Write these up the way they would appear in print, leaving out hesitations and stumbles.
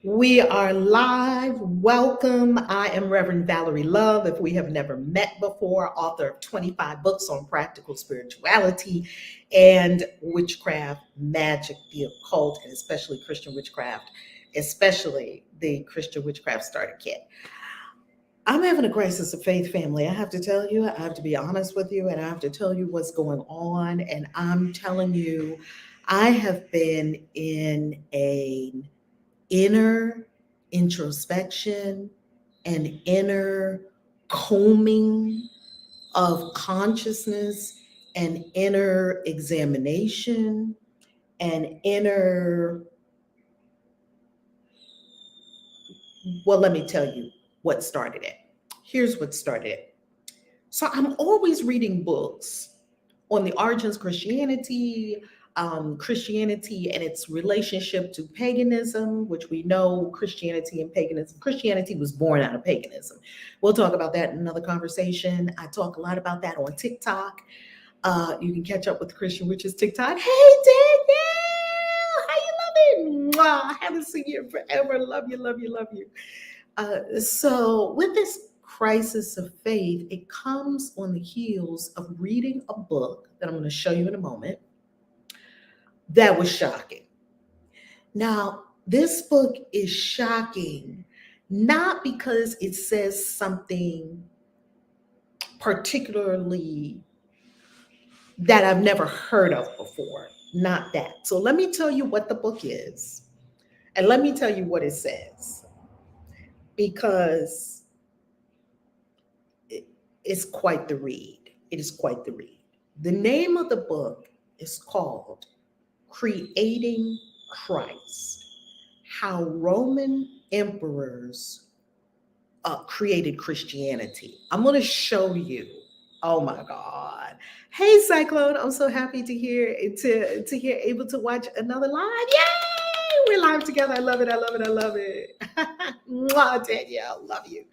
We are live. Welcome. I am Reverend Valerie Love. If we have never met before, author of 25 books on practical spirituality and witchcraft, magic, the occult, and especially Christian witchcraft, especially the Christian Witchcraft Starter Kit. I'm having a crisis of faith, family. I have to tell you, I have to be honest with you, and I have to tell you what's going on. And I'm telling you, I have been in an inner introspection and inner combing of consciousness and inner examination and inner, well, let me tell you what started it. Here's what started it. So I'm always reading books on the origins of Christianity, Christianity and its relationship to paganism, which we know Christianity and paganism. Christianity was born out of paganism. We'll talk about that in another conversation. I talk a lot about that on TikTok. You can catch up with Christian Witches TikTok. Hey, Danielle, how you loving? Mwah, I haven't seen you in forever. Love you, love you, love you. So with this crisis of faith, it comes on the heels of reading a book that I'm going to show you in a moment that was shocking. Now, this book is shocking not because it says something particularly that I've never heard of before, not that. So let me tell you what the book is, and let me tell you what it says, because it's quite the read. It is quite the read. The name of the book is called Creating Christ: How Roman Emperors created Christianity. I'm going to show you. Oh my God! Hey Cyclone, I'm so happy to hear to hear able to watch another live. Yay! We're live together. I love it. I love it. I love it. Mwah, Danielle, love you.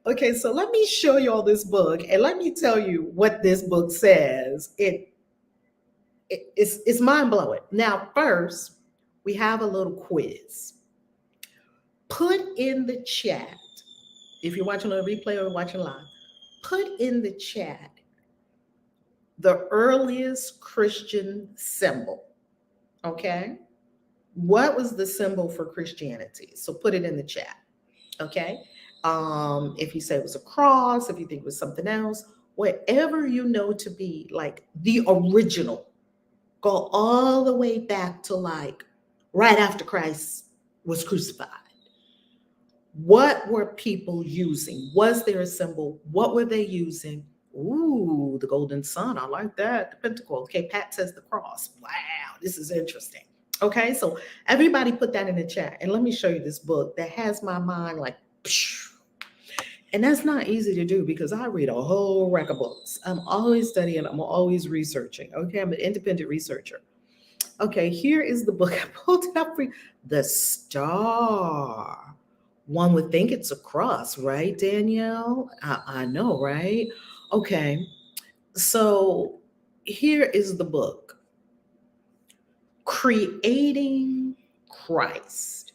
Okay, so let me show you all this book, and let me tell you what this book says. It's mind blowing. Now, first, we have a little quiz. Put in the chat, if you're watching on a replay or watching live, put in the chat the earliest Christian symbol. Okay? What was the symbol for Christianity? So put it in the chat. Okay? If you say it was a cross, if you think it was something else, whatever you know to be like the original, go all the way back to like right after Christ was crucified. What were people using? Was there a symbol? What were they using? Ooh, the golden sun. I like that. The pentacle. Okay, Pat says the cross. Wow, this is interesting. Okay, so everybody put that in the chat. And let me show you this book that has my mind like, psh. And that's not easy to do because I read a whole rack of books. I'm always studying. I'm always researching. Okay, I'm an independent researcher. Okay, here is the book I pulled up for you. The Star. One would think it's a cross, right, Danielle? I know, right? Okay, so here is the book, Creating Christ: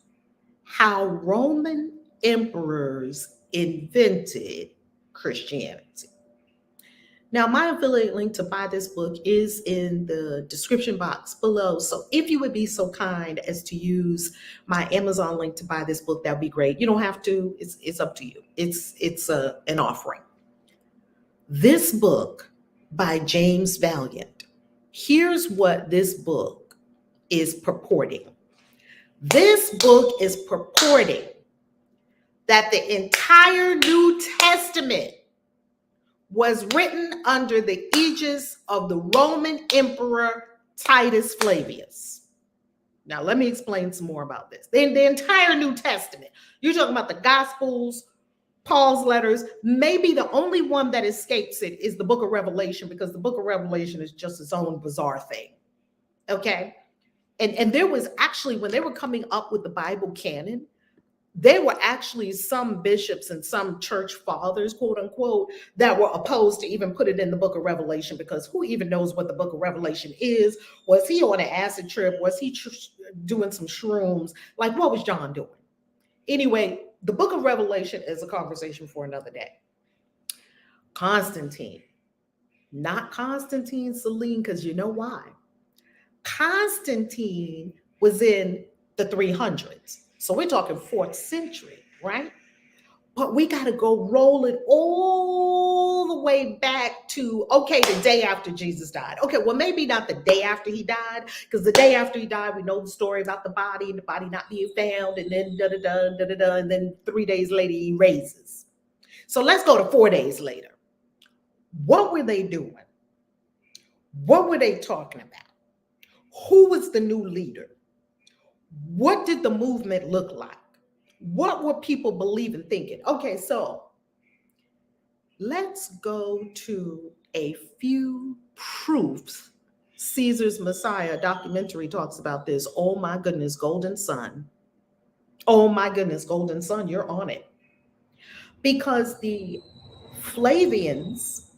How Roman Emperors Invented Christianity. Now, my affiliate link to buy this book is in the description box below. So if you would be so kind as to use my Amazon link to buy this book, that'd be great. You don't have to. It's up to you. It's an offering. This book by James Valiant. Here's what this book is purporting. This book is purporting that the entire New Testament was written under the aegis of the Roman Emperor Titus Flavius. Now, let me explain some more about this. The entire New Testament, you're talking about the Gospels, Paul's letters. Maybe the only one that escapes it is the book of Revelation, because the book of Revelation is just its own bizarre thing. Okay? And there was actually, when they were coming up with the Bible canon, there were actually some bishops and some church fathers, quote unquote, that were opposed to even put it in the book of Revelation, because who even knows what the book of Revelation is? Was he on an acid trip? Was he doing some shrooms? Like, what was John doing? Anyway, the book of Revelation is a conversation for another day. Constantine, not Constantine Celine, because you know why? Constantine was in the 300s. So we're talking 4th century, right? But we got to go roll it all the way back to, okay, the day after Jesus died. Okay, well, maybe not the day after he died, because the day after he died, we know the story about the body and the body not being found, and then da-da-da, da-da-da, and then 3 days later he raises. So let's go to 4 days later. What were they doing? What were they talking about? Who was the new leader? What did the movement look like? What were people believing, thinking? Okay, so let's go to a few proofs. Caesar's Messiah documentary talks about this. Oh my goodness, Golden Sun. Oh my goodness, Golden Sun, you're on it. Because the Flavians,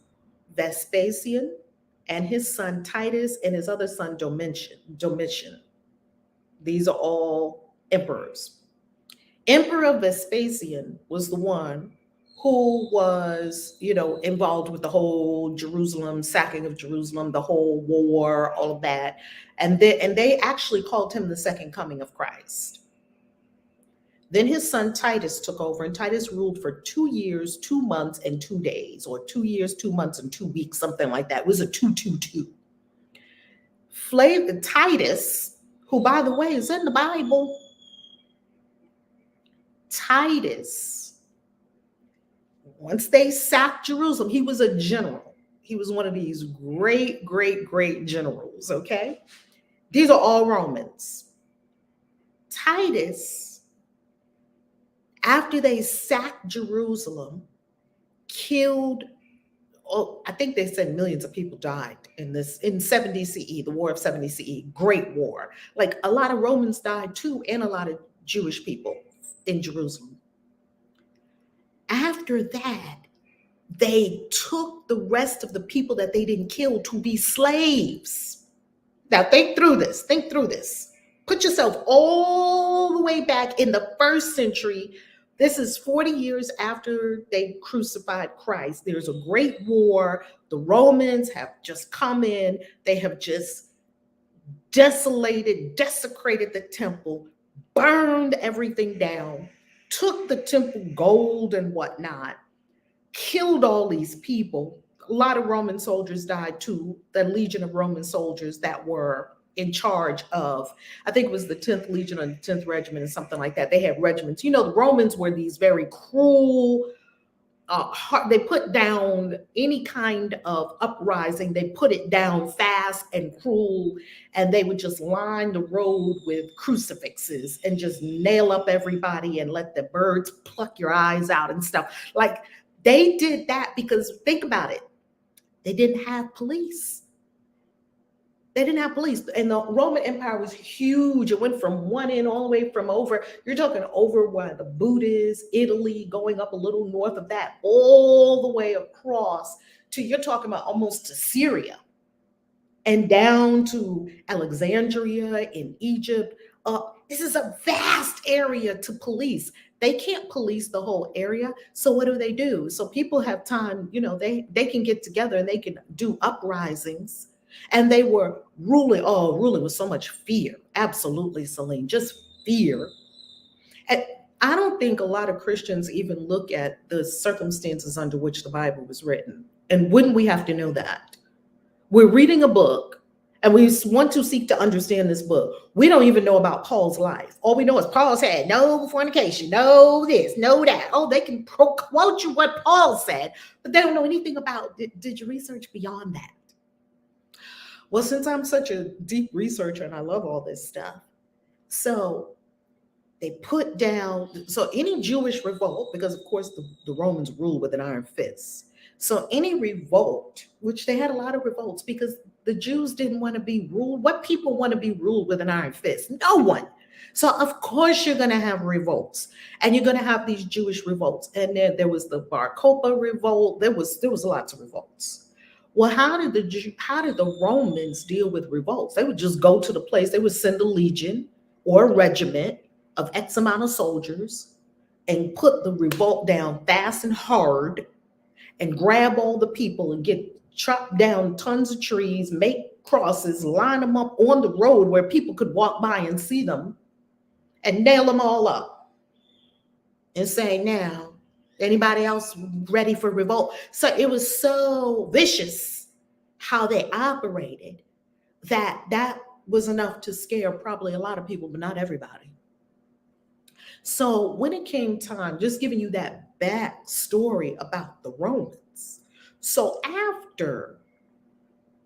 Vespasian, and his son Titus, and his other son Domitian. These are all emperors. Emperor Vespasian was the one who was, involved with the whole Jerusalem, sacking of Jerusalem, the whole war, all of that. And they actually called him the second coming of Christ. Then his son Titus took over, and Titus ruled for 2 years, 2 months, and 2 days, or 2 years, 2 months, and 2 weeks, something like that. It was a 222. Titus, who, by the way, is in the Bible. Titus, once they sacked Jerusalem, he was a general. He was one of these great, great, great generals, okay? These are all Romans. Titus, after they sacked Jerusalem, killed, I think they said millions of people died in 70 CE, the War of 70 CE, Great War. Like a lot of Romans died too, and a lot of Jewish people in Jerusalem. After that, they took the rest of the people that they didn't kill to be slaves. Now think through this. Put yourself all the way back in the 1st century. This is 40 years after they crucified Christ. There's a great war. The Romans have just come in. They have just desecrated the temple, burned everything down, took the temple gold and whatnot, killed all these people. A lot of Roman soldiers died too, the legion of Roman soldiers that were in charge of, I think it was the 10th Legion or the 10th Regiment or something like that. They had regiments. The Romans were these very cruel, they put down any kind of uprising. They put it down fast and cruel, and they would just line the road with crucifixes and just nail up everybody and let the birds pluck your eyes out and stuff. Like they did that because, think about it, they didn't have police. And the Roman Empire was huge. It went from one end all the way from over, you're talking over where the Buddhists, Italy, going up a little north of that, all the way across to, you're talking about almost to Syria and down to Alexandria in Egypt. This is a vast area to police. They can't police the whole area. So what do? So people have time, they can get together and they can do uprisings. And they were ruling with so much fear. Absolutely, Celine, just fear. And I don't think a lot of Christians even look at the circumstances under which the Bible was written. And wouldn't we have to know that? We're reading a book and we want to seek to understand this book. We don't even know about Paul's life. All we know is Paul said, no fornication, no this, no that. Oh, they can quote you what Paul said, but they don't know anything about, did you research beyond that? Well, since I'm such a deep researcher and I love all this stuff, so they put down, so any Jewish revolt, because of course the Romans ruled with an iron fist. So any revolt, which they had a lot of revolts because the Jews didn't want to be ruled. What people want to be ruled with an iron fist? No one. So of course you're going to have revolts, and you're going to have these Jewish revolts. And then there was the Bar Kokhba revolt. There was lots of revolts. Well, how did the Romans deal with revolts? They would just go to the place. They would send a legion or a regiment of X amount of soldiers, and put the revolt down fast and hard and grab all the people and chop down tons of trees, make crosses, line them up on the road where people could walk by and see them, and nail them all up and say, now, anybody else ready for revolt? So it was so vicious how they operated that was enough to scare probably a lot of people, but not everybody. So when it came time, just giving you that back story about the Romans. So after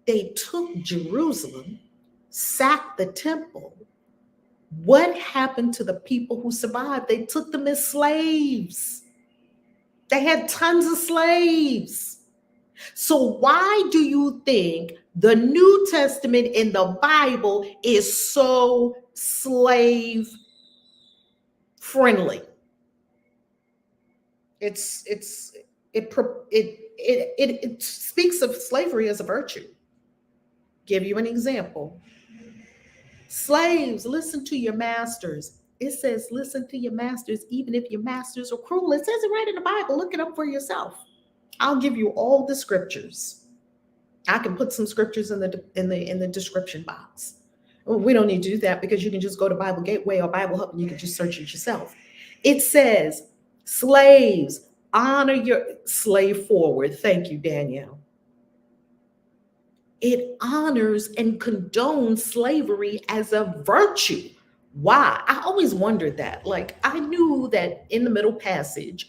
they took Jerusalem, sacked the temple, what happened to the people who survived? They took them as slaves. They had tons of slaves. So why do you think the New Testament in the Bible is so slave friendly? It speaks of slavery as a virtue. Give you an example. Slaves, listen to your masters. It says, listen to your masters, even if your masters are cruel. It says it right in the Bible. Look it up for yourself. I'll give you all the scriptures. I can put some scriptures in the description box. Well, we don't need to do that because you can just go to Bible Gateway or Bible Hub and you can just search it yourself. It says, slaves, honor your slave forward. Thank you, Danielle. It honors and condones slavery as a virtue. Why? I always wondered that. Like, I knew that in the Middle Passage,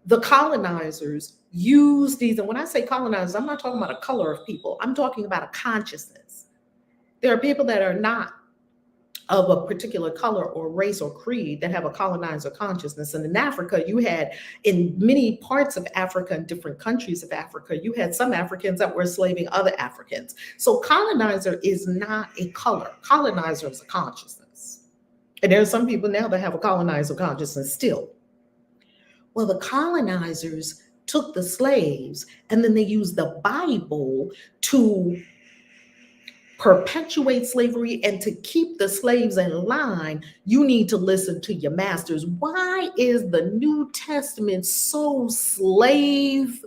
the colonizers used these. And when I say colonizers, I'm not talking about a color of people. I'm talking about a consciousness. There are people that are not of a particular color or race or creed that have a colonizer consciousness. And in Africa, you had, in many parts of Africa and different countries of Africa, you had some Africans that were enslaving other Africans. So colonizer is not a color. Colonizer is a consciousness. And there are some people now that have a colonizer consciousness still. Well, the colonizers took the slaves and then they used the Bible to perpetuate slavery and to keep the slaves in line. You need to listen to your masters. Why is the New Testament so slave?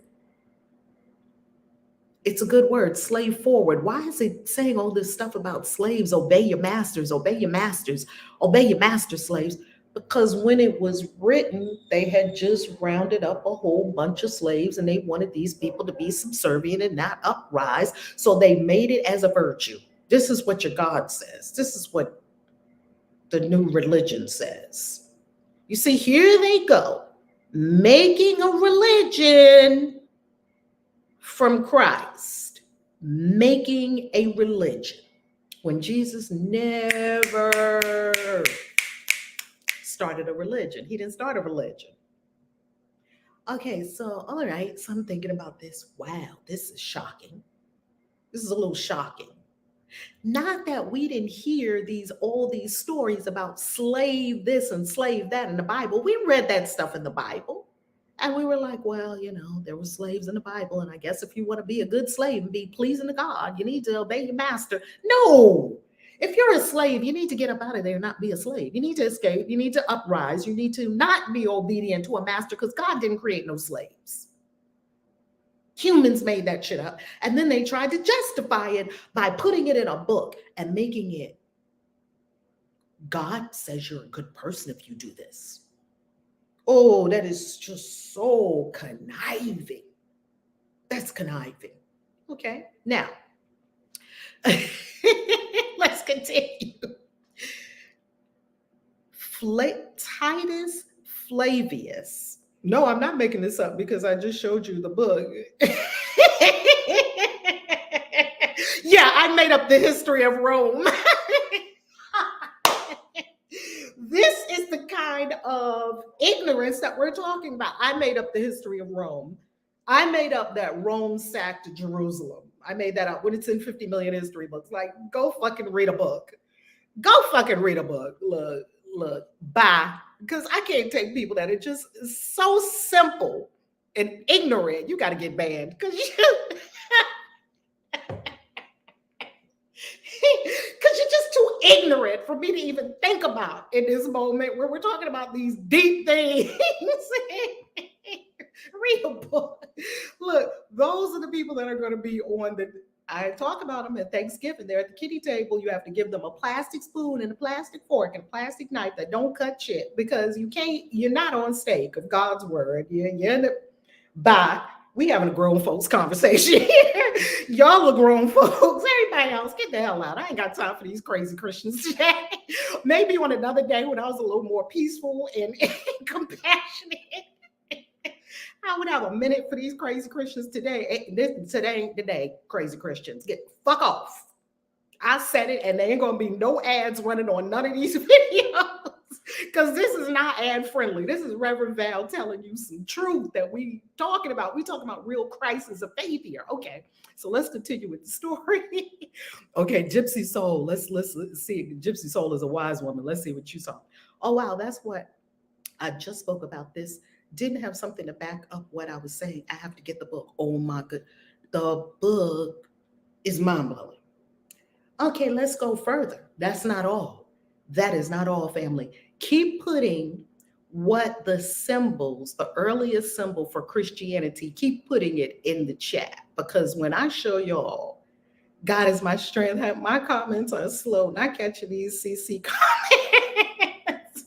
It's a good word, slave forward. Why is it saying all this stuff about slaves? Obey your masters, obey your masters, obey your master slaves. Because when it was written, they had just rounded up a whole bunch of slaves and they wanted these people to be subservient and not uprise. So they made it as a virtue. This is what your God says. This is what the new religion says. You see, here they go, making a religion from Christ, making a religion when Jesus never started a religion. He didn't start a religion. Okay, so all right, so I'm thinking about this. Wow, this is shocking. This is a little shocking. Not that we didn't hear all these stories about slave this and slave that in the Bible. We read that stuff in the Bible. And we were like, well, there were slaves in the Bible. And I guess if you want to be a good slave and be pleasing to God, you need to obey your master. No. If you're a slave, you need to get up out of there and not be a slave. You need to escape. You need to uprise. You need to not be obedient to a master because God didn't create no slaves. Humans made that shit up. And then they tried to justify it by putting it in a book and making it, God says you're a good person if you do this. Oh, that is just so conniving. That's conniving. Okay, now, let's continue. Titus Flavius. No, I'm not making this up because I just showed you the book. Yeah, I made up the history of Rome. This is the kind of ignorance that we're talking about. I made up the history of Rome. I made up that Rome sacked Jerusalem. I made that up when it's in 50 million history books. Like, go fucking read a book. Go fucking read a book. Look, bye. Because I can't take people that are just so simple and ignorant. You got to get banned because you're just too ignorant for me to even think about in this moment where we're talking about these deep things. Read a book. Look, those are the people that are going to be on the. I talk about them at Thanksgiving. They're at the kitty table. You have to give them a plastic spoon and a plastic fork and a plastic knife that don't cut shit because you can't. You're not on stake of God's word. You're in the. Bye. We having a grown folks conversation here. Y'all are grown folks. Everybody else, get the hell out. I ain't got time for these crazy Christians today. Maybe on another day when I was a little more peaceful and compassionate, I would have a minute for these crazy Christians today. Today ain't the day, crazy Christians. Get fuck off. I said it, and there ain't gonna be no ads running on none of these videos because this is not ad friendly. This is Reverend Val telling you some truth that we talking about. We talking about real crisis of faith here. Okay, so let's continue with the story. Okay, Gypsy Soul. Let's see. Gypsy Soul is a wise woman. Let's see what you saw. Oh wow, that's what I just spoke about. This didn't have something to back up what I was saying. I have to get the book. Oh my god, the book is mind blowing. Okay, let's go further. That's not all. That is not all, family. Keep putting what the symbols, the earliest symbol for Christianity, keep putting it in the chat because when I show y'all, God is my strength, my comments are slow, not catching these CC comments.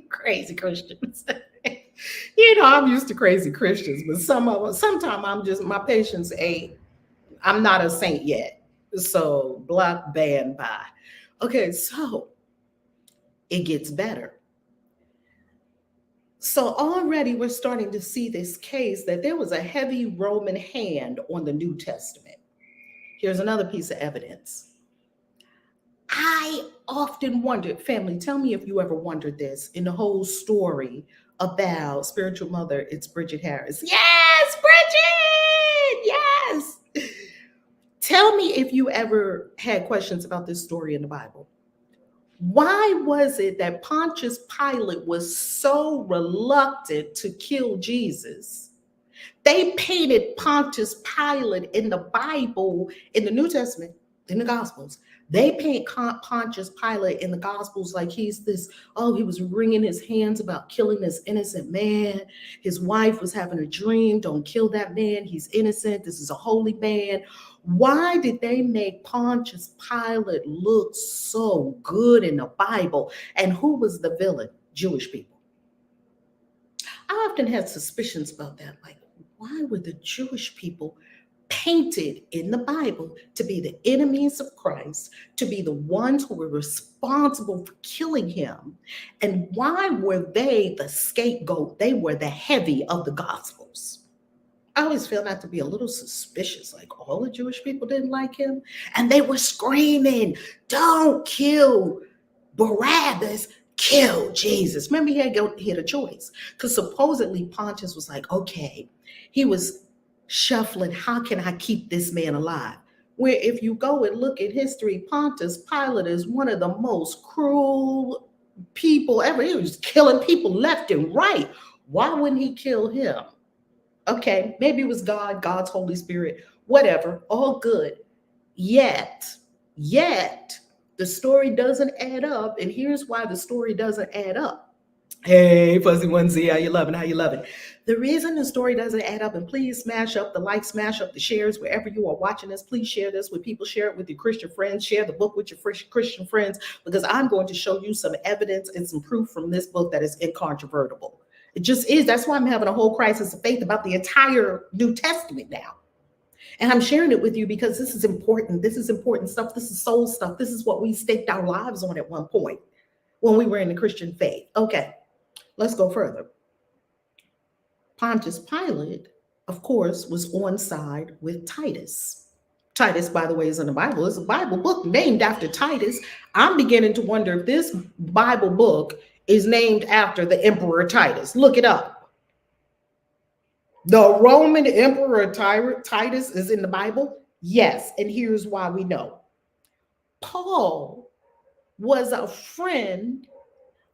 Crazy Christians. You know, I'm used to crazy Christians, but sometimes I'm just, my patience ain't, I'm not a saint yet. So block, ban, bye. Okay, so it gets better. So already we're starting to see this case that there was a heavy Roman hand on the New Testament. Here's another piece of evidence. I often wondered, family, tell me if you ever wondered this in the whole story about spiritual mother, it's Bridget Harris. Yes, Bridget! Yes! Tell me if you ever had questions about this story in the Bible. Why was it that Pontius Pilate was so reluctant to kill Jesus? They painted Pontius Pilate in the Bible, in the New Testament, in the Gospels. They paint Pontius Pilate in the Gospels like he's this, he was wringing his hands about killing this innocent man. His wife was having a dream, don't kill that man, he's innocent, this is a holy man. Why did they make Pontius Pilate look so good in the Bible? And who was the villain? Jewish people. I often had suspicions about that. Like, why were the Jewish people painted in the Bible to be the enemies of Christ, to be the ones who were responsible for killing him? And why were they the scapegoat? They were the heavy of the Gospels. I always feel that to be a little suspicious, like all the Jewish people didn't like him. And they were screaming, don't kill Barabbas, kill Jesus. Remember, he had a choice because supposedly Pontius was like, okay, he was shuffling, how can I keep this man alive? Where if you go and look at history, Pontius Pilate is one of the most cruel people ever. He was killing people left and right. Why wouldn't he kill him? Okay, maybe it was God, God's Holy Spirit, whatever, all good. Yet, the story doesn't add up. And here's why the story doesn't add up. Hey, Fuzzy Onesie, how you loving? The reason the story doesn't add up, and please smash up the likes, smash up the shares, wherever you are watching this, please share this with people, share it with your Christian friends, share the book with your Christian friends, because I'm going to show you some evidence and some proof from this book that is incontrovertible. It just is. That's why I'm having a whole crisis of faith about the entire New Testament now. And I'm sharing it with you because this is important. This is important stuff. This is soul stuff. This is what we staked our lives on at one point when we were in the Christian faith. Okay, let's go further. Pontius Pilate, of course, was on side with Titus. Titus, by the way, is in the Bible. It's a Bible book named after Titus. I'm beginning to wonder if this Bible book is named after the Emperor Titus. Look it up. The Roman Emperor Titus is in the Bible? Yes, and here's why we know. Paul was a friend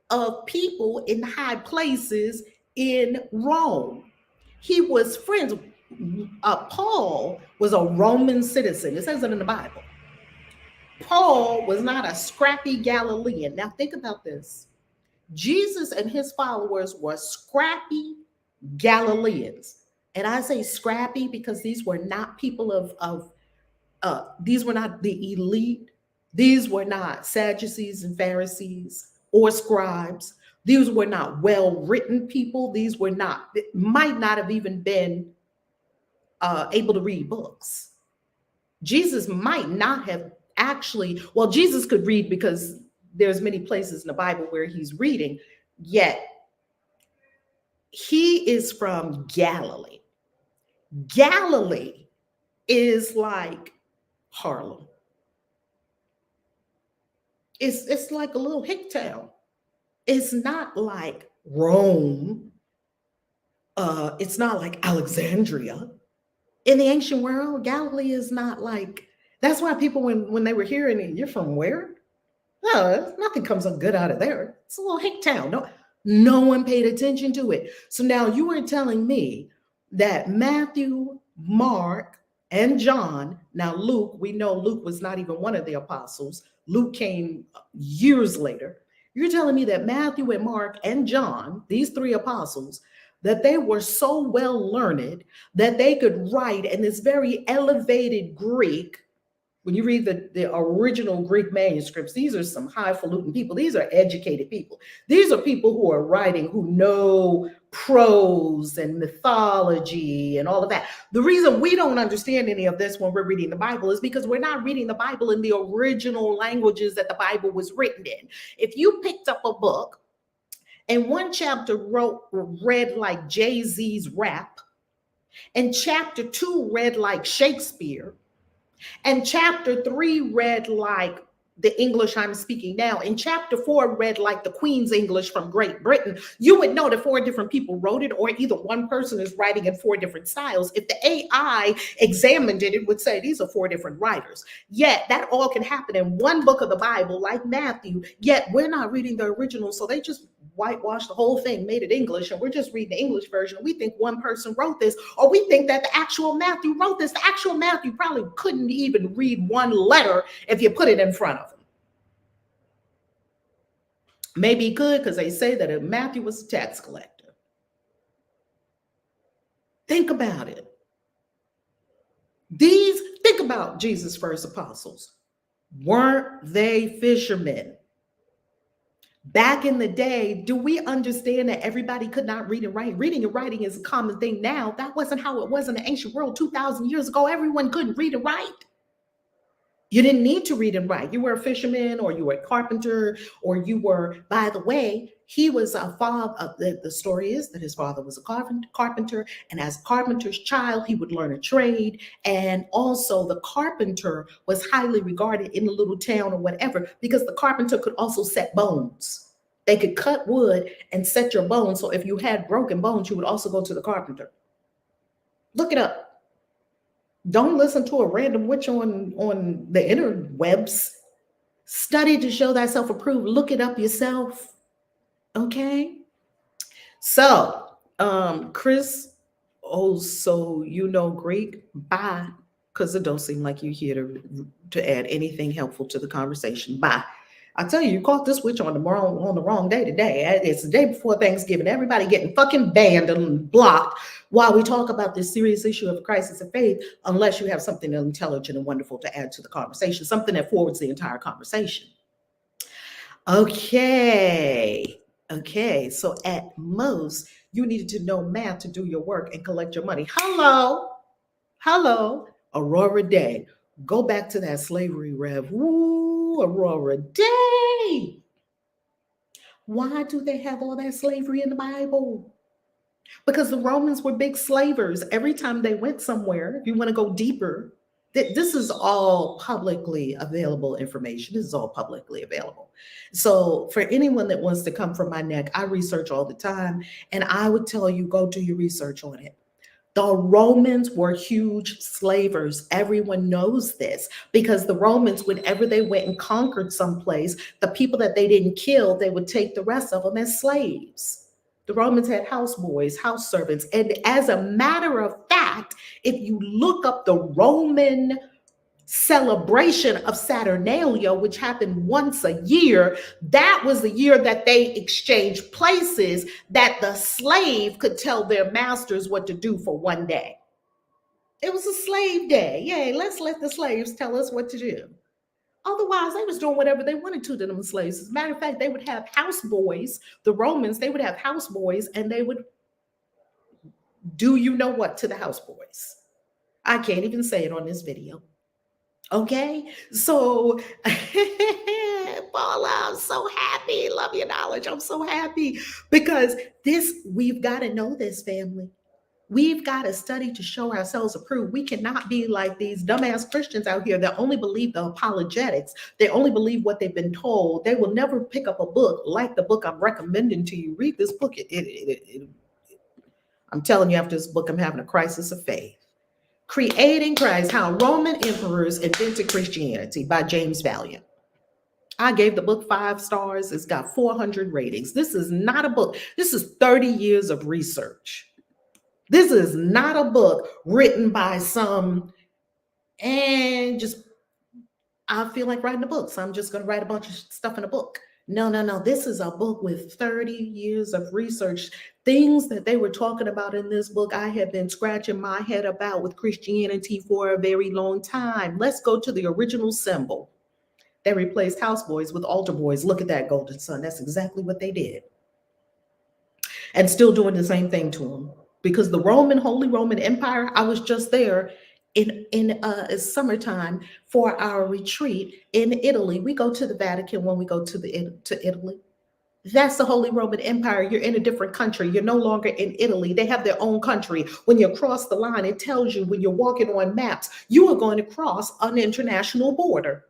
of people in high places in Rome. He was friends. Paul was a Roman citizen. It says it in the Bible. Paul was not a scrappy Galilean. Now think about this. Jesus and his followers were scrappy Galileans. And I say scrappy because these were not people of these were not the elite. These were not Sadducees and Pharisees or scribes. These were not well written people. These were not, might not have even been able to read books. Jesus might not have actually, well, Jesus could read because there's many places in the Bible where he's reading, yet he is from Galilee. Galilee is like Harlem. It's like a little hick town. It's not like Rome. It's not like Alexandria. In the ancient world, Galilee is not like, that's why people, when they were hearing it, you're from where? No, nothing comes up good out of there. It's a little hick town. No one paid attention to it. So now you are telling me that Matthew, Mark, and John, now Luke, we know Luke was not even one of the apostles. Luke came years later. You're telling me that Matthew and Mark and John, these three apostles, that they were so well learned that they could write in this very elevated Greek. When you read the original Greek manuscripts, these are some highfalutin people. These are educated people. These are people who are writing, who know prose and mythology and all of that. The reason we don't understand any of this when we're reading the Bible is because we're not reading the Bible in the original languages that the Bible was written in. If you picked up a book and one chapter read like Jay-Z's rap, and chapter 2 read like Shakespeare, and chapter 3 read like the English I'm speaking now, and chapter 4 read like the Queen's English from Great Britain, you would know that 4 different people wrote it, or either one person is writing in 4 different styles. If the AI examined it, it would say these are 4 different writers. Yet that all can happen in one book of the Bible, like Matthew, yet we're not reading the original, so they just whitewashed the whole thing, made it English, and we're just reading the English version. We think one person wrote this, or we think that the actual Matthew wrote this. The actual Matthew probably couldn't even read one letter if you put it in front of him. Maybe he could, because they say that Matthew was a tax collector. Think about it. Think about Jesus' first apostles. Weren't they fishermen? Back in the day, do we understand that everybody could not read and write? Reading and writing is a common thing now. That wasn't how it was in the ancient world 2,000 years ago. Everyone couldn't read and write. You didn't need to read and write. You were a fisherman, or you were a carpenter, or you were, by the way, he was a father. The story is that his father was a carpenter, and as a carpenter's child, he would learn a trade. And also the carpenter was highly regarded in the little town or whatever, because the carpenter could also set bones. They could cut wood and set your bones. So if you had broken bones, you would also go to the carpenter. Look it up. Don't listen to a random witch on the interwebs. Study to show thyself approved. Look it up yourself. Okay. So, Chris, oh, so you know Greek? Bye. Because it don't seem like you're here to add anything helpful to the conversation. Bye. I tell you, you caught this witch on the wrong day today. It's the day before Thanksgiving. Everybody getting fucking banned and blocked while we talk about this serious issue of crisis of faith, unless you have something intelligent and wonderful to add to the conversation, something that forwards the entire conversation. Okay. So at most, you needed to know math to do your work and collect your money. Hello, Aurora Day. Go back to that slavery rev. Woo, Aurora Day. Why do they have all that slavery in the Bible? Because the Romans were big slavers. Every time they went somewhere, if you want to go deeper, this is all publicly available information. This is all publicly available. So for anyone that wants to come from my neck, I research all the time, and I would tell you, go do your research on it. The Romans were huge slavers. Everyone knows this, because the Romans, whenever they went and conquered someplace, the people that they didn't kill, they would take the rest of them as slaves. The Romans had houseboys, house servants. And as a matter of fact, if you look up the Roman celebration of Saturnalia, which happened once a year, that was the year that they exchanged places, that the slave could tell their masters what to do for one day. It was a slave day. Yay, let's let the slaves tell us what to do. Otherwise, they was doing whatever they wanted to them slaves. As a matter of fact, they would have houseboys. The Romans, they would have houseboys, and they would do you know what to the houseboys. I can't even say it on this video. Okay, so Paula, I'm so happy. Love your knowledge. I'm so happy because we've got to know this, family. We've got to study to show ourselves approved. We cannot be like these dumbass Christians out here that only believe the apologetics. They only believe what they've been told. They will never pick up a book like the book I'm recommending to you. Read this book. I'm telling you, after this book, I'm having a crisis of faith. Creating Christ, How Roman Emperors Invented Christianity by James Valiant. I gave the book 5 stars. It's got 400 ratings. This is not a book. This is 30 years of research. This is not a book written by some, and just, I feel like writing a book, so I'm just going to write a bunch of stuff in a book. No. This is a book with 30 years of research. Things that they were talking about in this book, I have been scratching my head about with Christianity for a very long time. Let's go to the original symbol. They replaced houseboys with altar boys. Look at that golden sun. That's exactly what they did. And still doing the same thing to them. Because the Holy Roman Empire, I was just there in summertime for our retreat in Italy. We go to the Vatican when we go to Italy. That's the Holy Roman Empire. You're in a different country. You're no longer in Italy. They have their own country. When you cross the line, it tells you when you're walking on maps, you are going to cross an international border.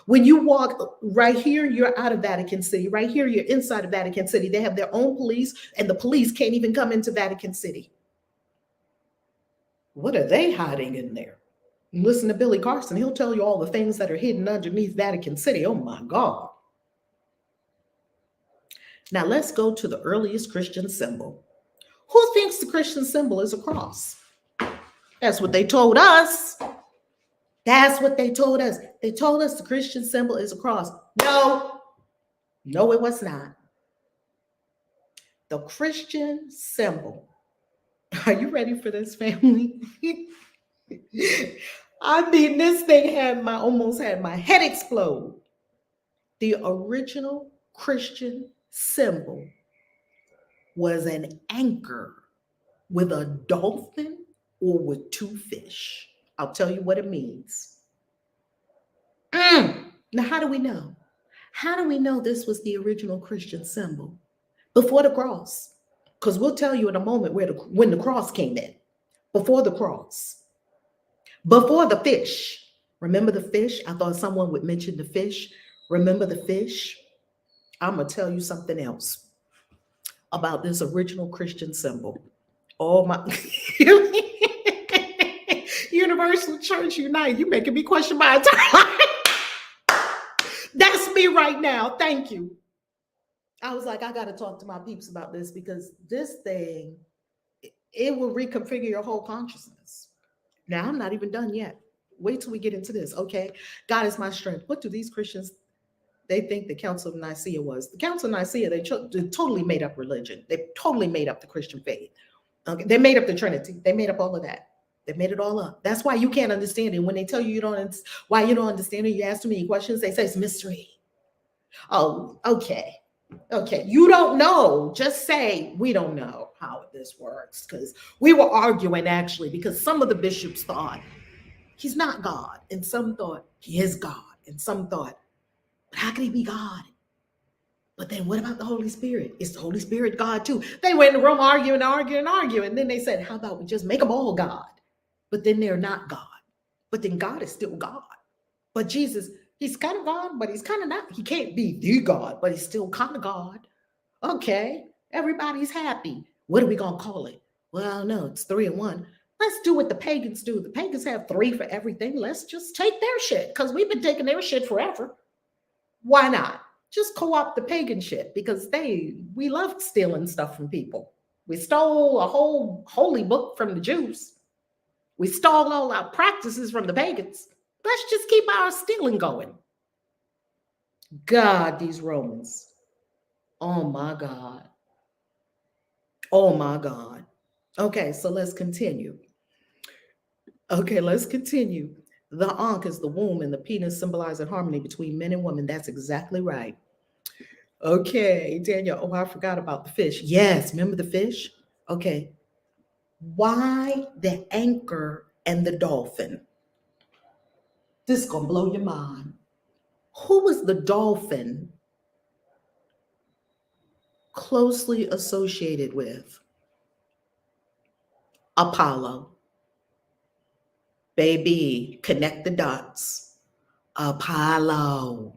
When you walk right here, you're out of Vatican City. Right here, you're inside of Vatican City. They have their own police, and the police can't even come into Vatican City. What are they hiding in there? Listen to Billy Carson. He'll tell you all the things that are hidden underneath Vatican City. Oh my God. Now let's go to the earliest Christian symbol. Who thinks the Christian symbol is a cross? That's what they told us. That's what they told us. They told us the Christian symbol is a cross. No, it was not. The Christian symbol. Are you ready for this, family? I mean, this thing almost had my head explode. The original Christian symbol was an anchor with a dolphin or with 2 fish. I'll tell you what it means. Now, how do we know? How do we know this was the original Christian symbol? Before the cross. Because we'll tell you in a moment when the cross came in. Before the cross. Before the fish. Remember the fish? I thought someone would mention the fish. Remember the fish? I'm going to tell you something else about this original Christian symbol. Oh my. Universal Church Unite. You making me question my entire life. That's me right now. Thank you. I was like, I got to talk to my peeps about this because this thing, it will reconfigure your whole consciousness. Now, I'm not even done yet. Wait till we get into this, okay? God is my strength. What do these Christians, they think the Council of Nicaea was? The Council of Nicaea, they totally made up religion. They totally made up the Christian faith. Okay? They made up the Trinity. They made up all of that. They made it all up. That's why you can't understand it. When they tell you why you don't understand it, you ask too many questions, they say it's mystery. Oh, okay. Okay, you don't know. Just say, we don't know how this works. Because we were arguing, actually, because some of the bishops thought he's not God. And some thought he is God. And some thought, but how can he be God? But then what about the Holy Spirit? Is the Holy Spirit God too? They went in the room arguing. And then they said, how about we just make them all God? But then they're not God. But then God is still God. But Jesus, he's kind of God, but he's kind of not. He can't be the God, but he's still kind of God. Okay, everybody's happy. What are we going to call it? Well, no, it's 3 in 1. Let's do what the pagans do. The pagans have 3 for everything. Let's just take their shit because we've been taking their shit forever. Why not? Just co-opt the pagan shit because we love stealing stuff from people. We stole a whole holy book from the Jews. We stole all our practices from the pagans. Let's just keep our stealing going. God, these Romans. Oh my God. Oh my God. Okay, so let's continue. Okay, let's continue. The ankh is the womb, and the penis symbolizing harmony between men and women. That's exactly right. Okay, Daniel. Oh, I forgot about the fish. Yes, remember the fish? Okay. Why the anchor and the dolphin? This is gonna blow your mind. Who was the dolphin closely associated with? Apollo. Baby, connect the dots. Apollo.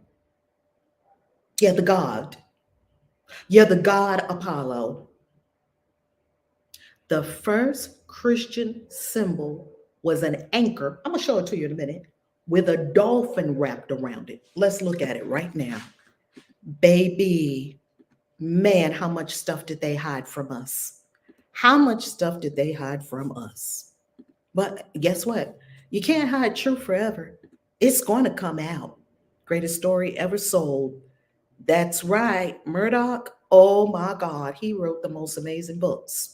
Yeah, the god. Yeah, the god Apollo. The first Christian symbol was an anchor. I'm going to show it to you in a minute with a dolphin wrapped around it. Let's look at it right now. Baby, man, how much stuff did they hide from us? How much stuff did they hide from us? But guess what? You can't hide truth forever. It's going to come out. Greatest story ever sold. That's right. Murdoch, oh my God, he wrote the most amazing books.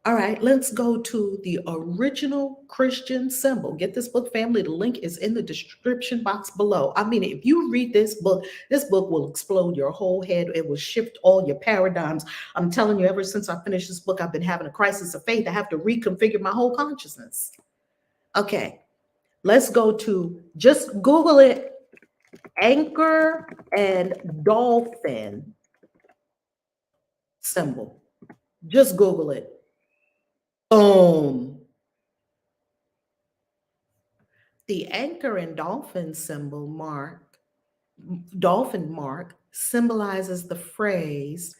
All right, let's go to the original Christian symbol. Get this book, family. The link is in the description box below. I mean, if you read this book will explode your whole head. It will shift all your paradigms. I'm telling you, ever since I finished this book, I've been having a crisis of faith. I have to reconfigure my whole consciousness. Okay, let's go to, just Google it, anchor and dolphin symbol. Just Google it. Boom. The anchor and dolphin dolphin mark symbolizes the phrase,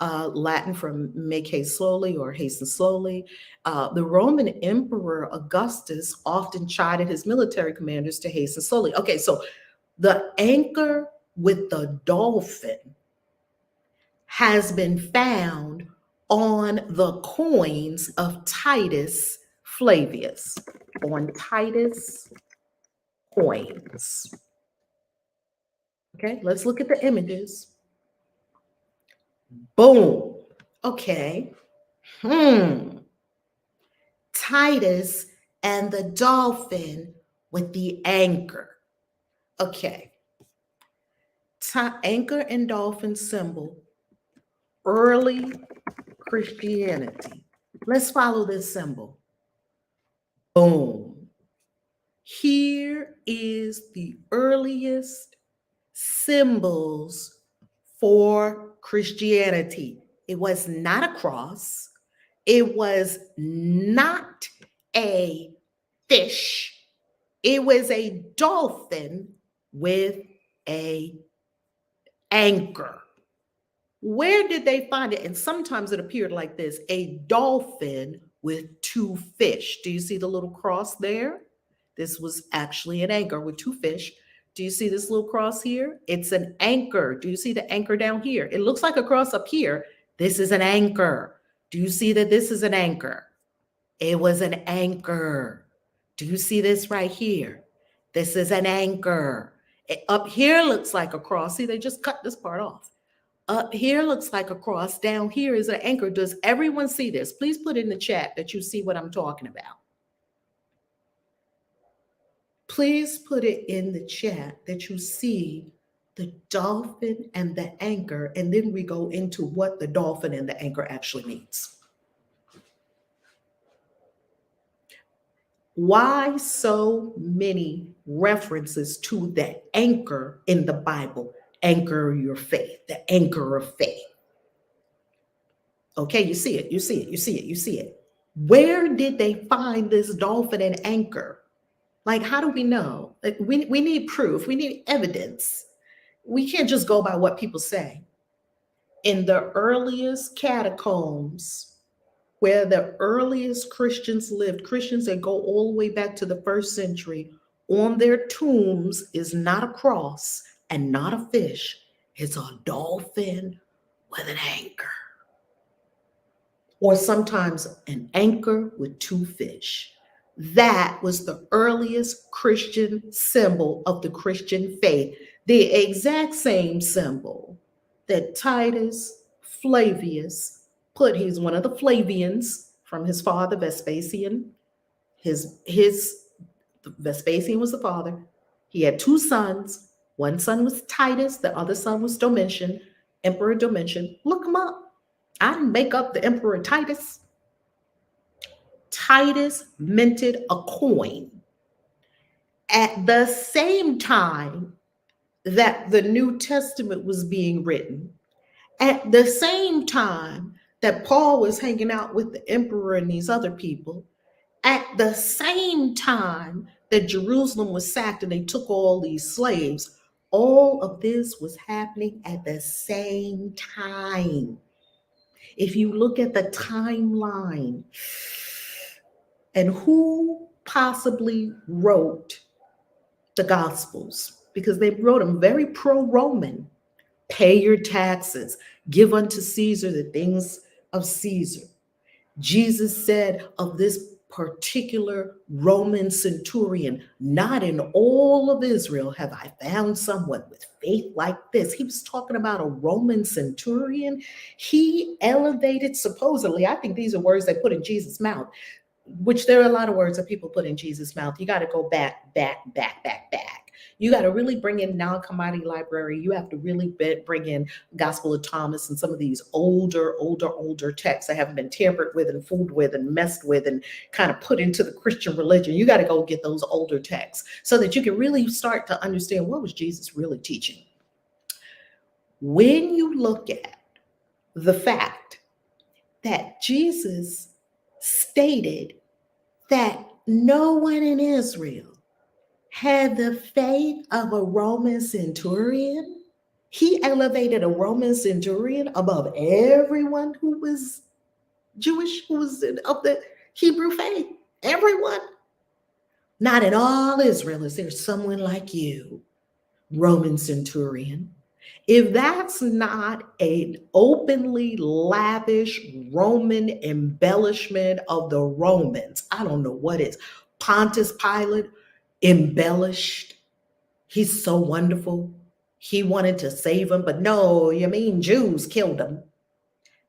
Latin from make haste slowly or hasten slowly. The Roman Emperor Augustus often chided his military commanders to hasten slowly. Okay, so the anchor with the dolphin has been found on the coins of Titus Flavius, on Titus coins. Okay, let's look at the images. Boom. Okay. Titus and the dolphin with the anchor. Okay. Anchor and dolphin symbol, early Christianity. Let's follow this symbol. Boom. Here is the earliest symbols for Christianity. It was not a cross. It was not a fish. It was a dolphin with a anchor. Where did they find it? And sometimes it appeared like this, a dolphin with two fish. Do you see the little cross there? This was actually an anchor with two fish. Do you see this little cross here? It's an anchor. Do you see the anchor down here? It looks like a cross up here. This is an anchor. Do you see that this is an anchor? It was an anchor. Do you see this right here? This is an anchor. Up here looks like a cross. See, they just cut this part off. Up here looks like a cross. Down here is an anchor. Does everyone see this? Please put in the chat that you see what I'm talking about. Please put it in the chat that you see the dolphin and the anchor, and then we go into what the dolphin and the anchor actually means. Why so many references to the anchor in the Bible? Anchor your faith, the anchor of faith. Okay, you see it, you see it, you see it, you see it. Where did they find this dolphin and anchor? Like, how do we know? Like, we need proof, we need evidence. We can't just go by what people say. In the earliest catacombs, where the earliest Christians lived, Christians that go all the way back to the 1st century, on their tombs is not a cross and not a fish. It's a dolphin with an anchor. Or sometimes an anchor with two fish. That was the earliest Christian symbol of the Christian faith. The exact same symbol that Titus Flavius put. He's one of the Flavians from his father Vespasian. His Vespasian was the father. He had two sons. One son was Titus, the other son was Domitian, Emperor Domitian. Look him up. I didn't make up the Emperor Titus. Titus minted a coin at the same time that the New Testament was being written, at the same time that Paul was hanging out with the emperor and these other people, at the same time that Jerusalem was sacked and they took all these slaves. All of this was happening at the same time. If you look at the timeline, and who possibly wrote the Gospels, because they wrote them very pro-Roman. Pay your taxes, give unto Caesar the things of Caesar. Jesus said of this particular Roman centurion, not in all of Israel have I found someone with faith like this. He was talking about a Roman centurion. He elevated, supposedly, I think these are words they put in Jesus' mouth, which there are a lot of words that people put in Jesus' mouth. You got to go back. You got to really bring in non-commodity library. You have to really bring in Gospel of Thomas and some of these older texts that haven't been tampered with and fooled with and messed with and kind of put into the Christian religion. You got to go get those older texts so that you can really start to understand what was Jesus really teaching. When you look at the fact that Jesus stated that no one in Israel had the faith of a Roman centurion, he elevated a Roman centurion above everyone who was Jewish, who was of the Hebrew faith. Everyone. Not in all Israel is there someone like you, Roman centurion. If that's not an openly lavish Roman embellishment of the Romans, I don't know what is. Pontius Pilate embellished. He's so wonderful. He wanted to save him, but no, you mean Jews killed him.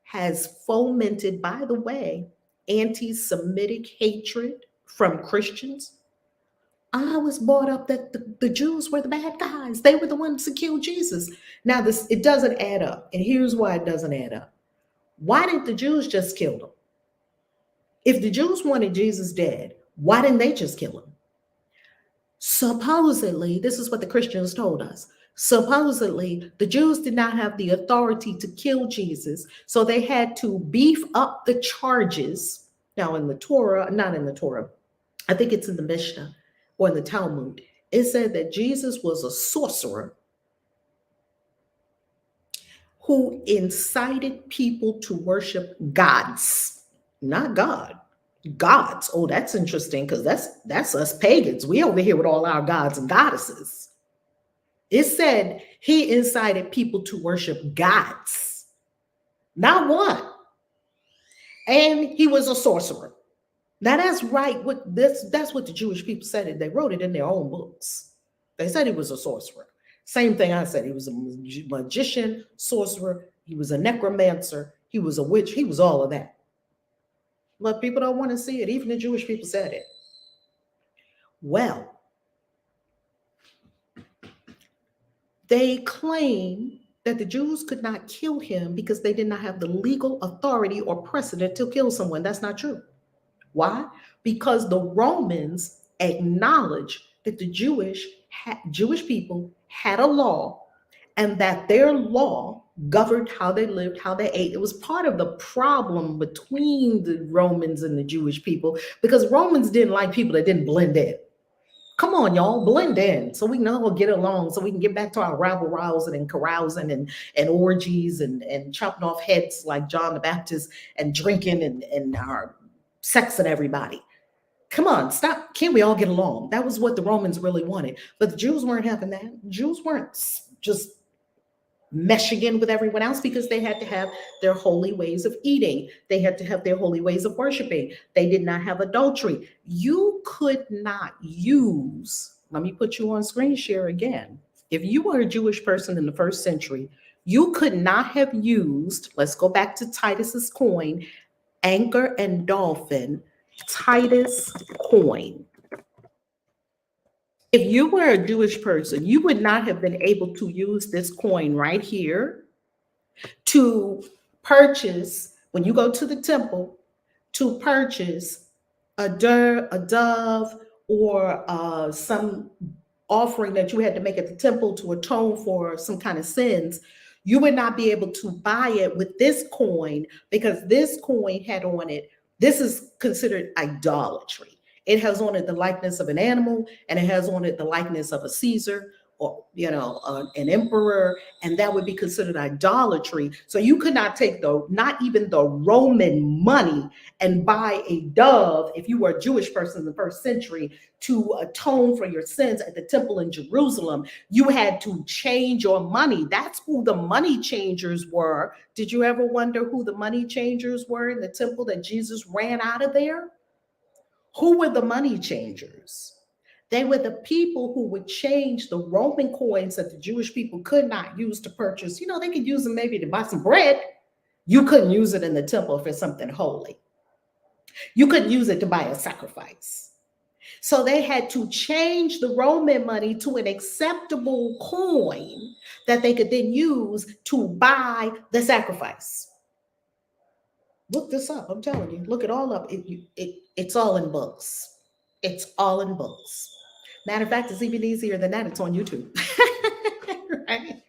Has fomented, by the way, anti-Semitic hatred from Christians. I was brought up that the Jews were the bad guys. They were the ones who killed Jesus. Now, it doesn't add up. And here's why it doesn't add up. Why didn't the Jews just kill him? If the Jews wanted Jesus dead, why didn't they just kill him? Supposedly, this is what the Christians told us. Supposedly, the Jews did not have the authority to kill Jesus, so they had to beef up the charges. Now, in the Torah, not in the Torah, I think it's in the Mishnah or in the Talmud, it said that Jesus was a sorcerer who incited people to worship gods, not God. Gods. Oh, that's interesting, because that's us pagans. We over here with all our gods and goddesses. It said he incited people to worship gods, not one. And he was a sorcerer. Now that's right. That's what the Jewish people said. They wrote it in their own books. They said he was a sorcerer. Same thing I said. He was a magician, sorcerer. He was a necromancer. He was a witch. He was all of that. But people don't want to see it. Even the Jewish people said it. Well, they claim that the Jews could not kill him because they did not have the legal authority or precedent to kill someone. That's not true. Why? Because the Romans acknowledged that the Jewish people had a law, and that their law governed how they lived, how they ate. It was part of the problem between the Romans and the Jewish people, because Romans didn't like people that didn't blend in. Come on, y'all, blend in so we can all get along, so we can get back to our rabble-rousing and carousing and orgies and chopping off heads like John the Baptist and drinking and our sexing everybody. Come on, stop. Can't we all get along? That was what the Romans really wanted. But the Jews weren't having that. Jews weren't just meshing in with everyone else because they had to have their holy ways of eating. They had to have their holy ways of worshiping. They did not have adultery. You could not use, let me put you on screen share again. If you were a Jewish person in the first century, you could not have used, let's go back to Titus's coin, anchor and dolphin, Titus coin. If you were a Jewish person, you would not have been able to use this coin right here to purchase, when you go to the temple, to purchase a dove or some offering that you had to make at the temple to atone for some kind of sins. You would not be able to buy it with this coin because this coin had on it, this is considered idolatry. It has on it the likeness of an animal, and it has on it the likeness of a Caesar, or an emperor, and that would be considered idolatry. So you could not take not even the Roman money and buy a dove if you were a Jewish person in the first century to atone for your sins at the temple in Jerusalem. You had to change your money. That's who the money changers were. Did you ever wonder who the money changers were in the temple that Jesus ran out of there? Who were the money changers? They were the people who would change the Roman coins that the Jewish people could not use to purchase. They could use them maybe to buy some bread. You couldn't use it in the temple for something holy. You couldn't use it to buy a sacrifice. So they had to change the Roman money to an acceptable coin that they could then use to buy the sacrifice. Look this up. I'm telling you, look it all up. It's all in books. It's all in books. Matter of fact, it's even easier than that. It's on YouTube. Right?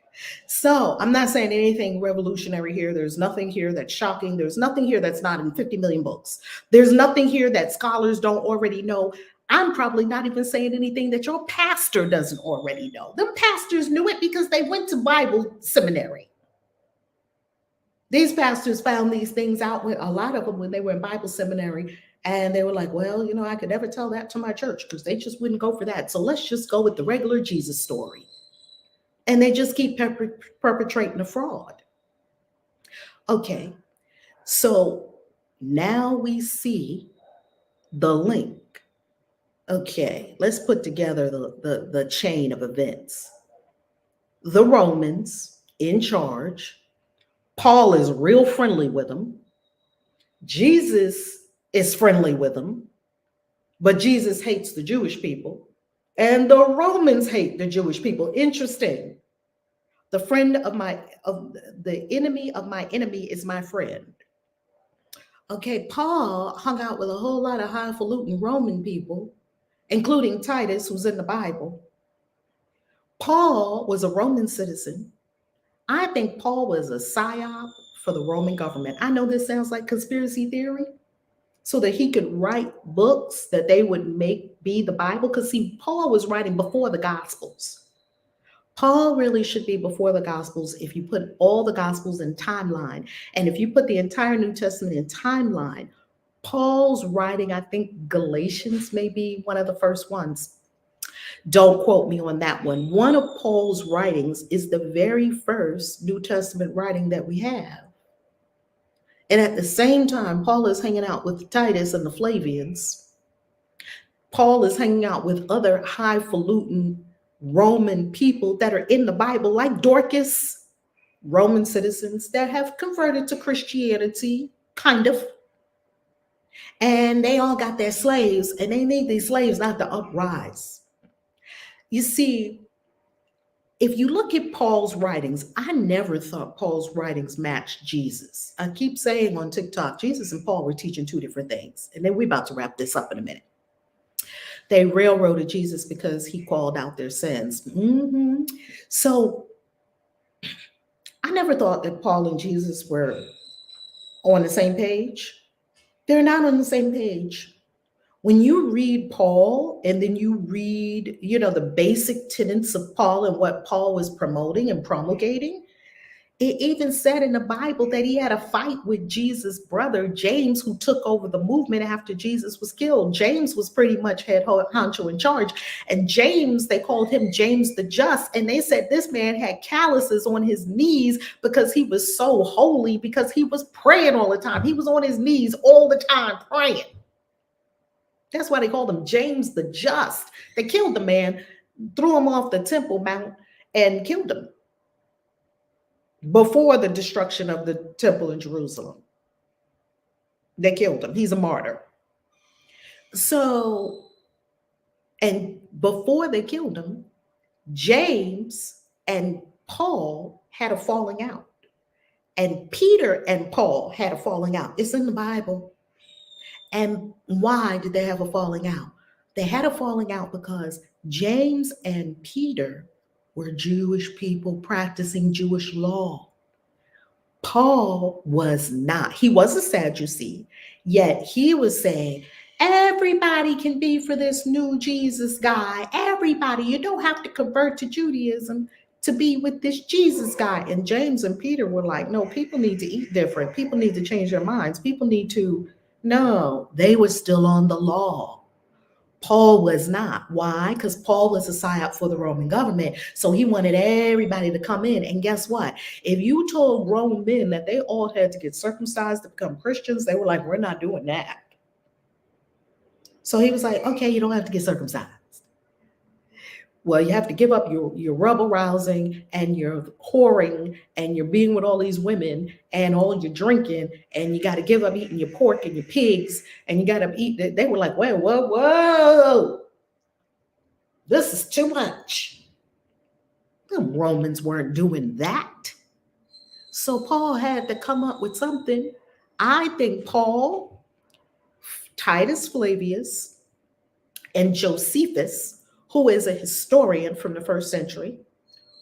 So I'm not saying anything revolutionary here. There's nothing here that's shocking. There's nothing here that's not in 50 million books. There's nothing here that scholars don't already know. I'm probably not even saying anything that your pastor doesn't already know. Them pastors knew it because they went to Bible seminary. These pastors found these things out, with a lot of them, when they were in Bible seminary, and they were like, well, I could never tell that to my church because they just wouldn't go for that. So let's just go with the regular Jesus story. And they just keep perpetrating a fraud. Okay, so now we see the link. Okay, let's put together the chain of events. The Romans in charge. Paul is real friendly with them. Jesus is friendly with them, but Jesus hates the Jewish people, and the Romans hate the Jewish people. Interesting. The enemy of my enemy is my friend. Okay, Paul hung out with a whole lot of highfalutin Roman people, including Titus, who's in the Bible. Paul was a Roman citizen. I think Paul was a psyop for the Roman government. I know this sounds like conspiracy theory, so that he could write books that they would make be the Bible. Because see, Paul was writing before the Gospels. Paul really should be before the Gospels if you put all the Gospels in timeline. And if you put the entire New Testament in timeline, Paul's writing, I think Galatians may be one of the first ones. Don't quote me on that one. One of Paul's writings is the very first New Testament writing that we have. And at the same time, Paul is hanging out with Titus and the Flavians. Paul is hanging out with other highfalutin Roman people that are in the Bible, like Dorcas, Roman citizens that have converted to Christianity, kind of. And they all got their slaves, and they need these slaves not to uprise. You see, if you look at Paul's writings, I never thought Paul's writings matched Jesus. I keep saying on TikTok, Jesus and Paul were teaching two different things. And then we're about to wrap this up in a minute. They railroaded Jesus because he called out their sins. So I never thought that Paul and Jesus were on the same page. They're not on the same page. When you read Paul and then you read, the basic tenets of Paul and what Paul was promoting and promulgating, It even said in the Bible that he had a fight with Jesus' brother, James, who took over the movement after Jesus was killed. James was pretty much head honcho in charge. And James, they called him James the Just. And they said this man had calluses on his knees because he was so holy, because he was praying all the time. He was on his knees all the time praying. That's why they called him James the Just. They killed the man, threw him off the Temple Mount, and killed him before the destruction of the temple in Jerusalem. They killed him. He's a martyr. So, and before they killed him, James and Paul had a falling out. And Peter and Paul had a falling out. It's in the Bible. And why did they have a falling out? They had a falling out because James and Peter were Jewish people practicing Jewish law. Paul was not. He was a Sadducee, yet he was saying, everybody can be for this new Jesus guy. Everybody, you don't have to convert to Judaism to be with this Jesus guy. And James and Peter were like, no, people need to eat different. People need to change their minds. People need to, no, they were still on the law. Paul was not. Why? Because Paul was a psyop for the Roman government. So he wanted everybody to come in. And guess what? If you told grown men that they all had to get circumcised to become Christians, they were like, we're not doing that. So he was like, okay, you don't have to get circumcised. Well, you have to give up your rebel rousing and your whoring and your being with all these women and all your drinking, and you got to give up eating your pork and your pigs, and you got to eat that. They were like, whoa, this is too much. The Romans weren't doing that. So Paul had to come up with something. I think Paul, Titus Flavius, and Josephus, who is a historian from the first century,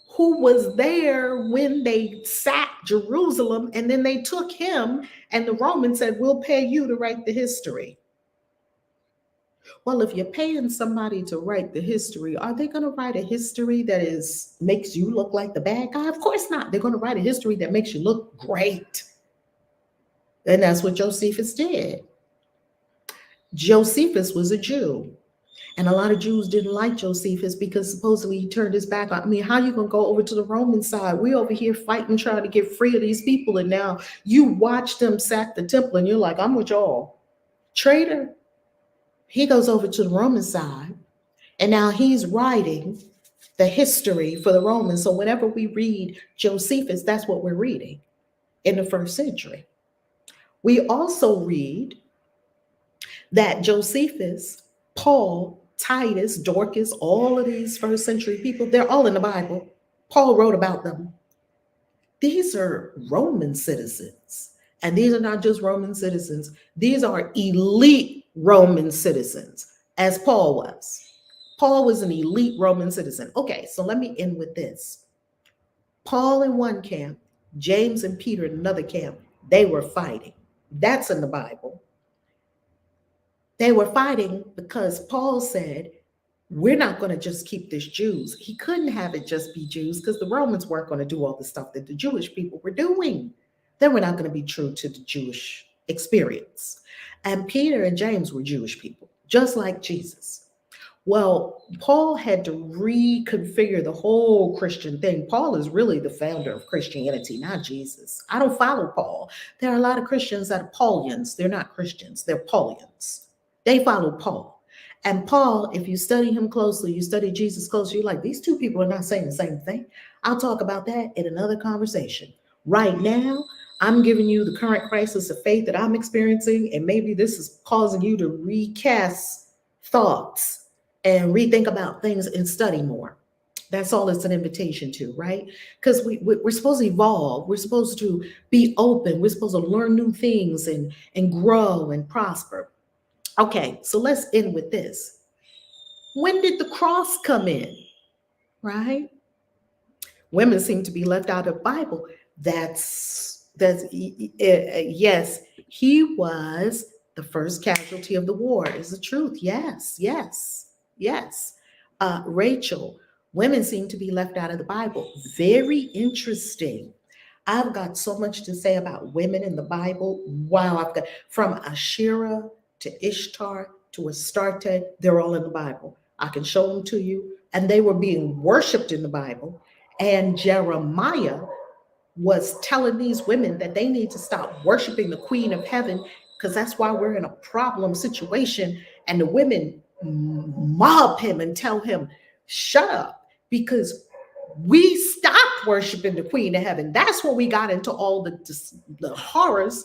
who was there when they sacked Jerusalem, and then they took him, and the Romans said, we'll pay you to write the history. Well, if you're paying somebody to write the history, are they going to write a history that makes you look like the bad guy? Of course not. They're going to write a history that makes you look great. And that's what Josephus did. Josephus was a Jew. And a lot of Jews didn't like Josephus because supposedly he turned his back on. I mean, how are you going to go over to the Roman side? We over here fighting, trying to get free of these people. And now you watch them sack the temple and you're like, I'm with y'all. Traitor. He goes over to the Roman side. And now he's writing the history for the Romans. So whenever we read Josephus, that's what we're reading in the first century. We also read that Josephus, Paul, Titus, Dorcas, all of these first century people, they're all in the Bible. Paul wrote about them. These are Roman citizens. And these are not just Roman citizens. These are elite Roman citizens, as Paul was. Paul was an elite Roman citizen. Okay, so let me end with this. Paul in one camp, James and Peter in another camp, they were fighting. That's in the Bible. They were fighting because Paul said, we're not going to just keep this Jews. He couldn't have it just be Jews because the Romans weren't going to do all the stuff that the Jewish people were doing. They were not going to be true to the Jewish experience. And Peter and James were Jewish people, just like Jesus. Well, Paul had to reconfigure the whole Christian thing. Paul is really the founder of Christianity, not Jesus. I don't follow Paul. There are a lot of Christians that are Paulians. They're not Christians. They're Paulians. They follow Paul. And Paul, if you study him closely, you study Jesus closely, you're like, these two people are not saying the same thing. I'll talk about that in another conversation. Right now, I'm giving you the current crisis of faith that I'm experiencing, and maybe this is causing you to recast thoughts and rethink about things and study more. That's all it's an invitation to, right? Because we're supposed to evolve. We're supposed to be open. We're supposed to learn new things and grow and prosper. Okay, so let's end with this. When did the cross come in, right? Women seem to be left out of the Bible. Yes, he was the first casualty of the war, is the truth. Yes. Rachel, women seem to be left out of the Bible. Very interesting. I've got so much to say about women in the Bible. Wow, I've got from Asherah to Ishtar to Astarte, they're all in the Bible. I can show them to you. And they were being worshiped in the Bible. And Jeremiah was telling these women that they need to stop worshiping the Queen of Heaven because that's why we're in a problem situation. And the women mob him and tell him, shut up, because we stopped worshiping the Queen of Heaven. That's when we got into all the horrors.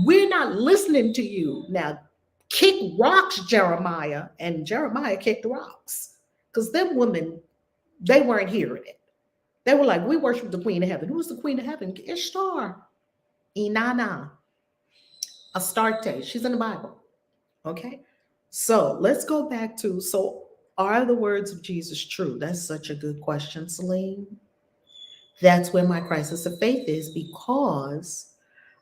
We're not listening to you. Now, kick rocks, Jeremiah. And Jeremiah kicked rocks because them women, they weren't hearing it. They were like, we worship the Queen of Heaven. Who is the Queen of Heaven? Ishtar, Inanna, Astarte. She's in the Bible. Okay. So let's go back to, so are the words of Jesus true? That's such a good question, Celine. That's where my crisis of faith is, because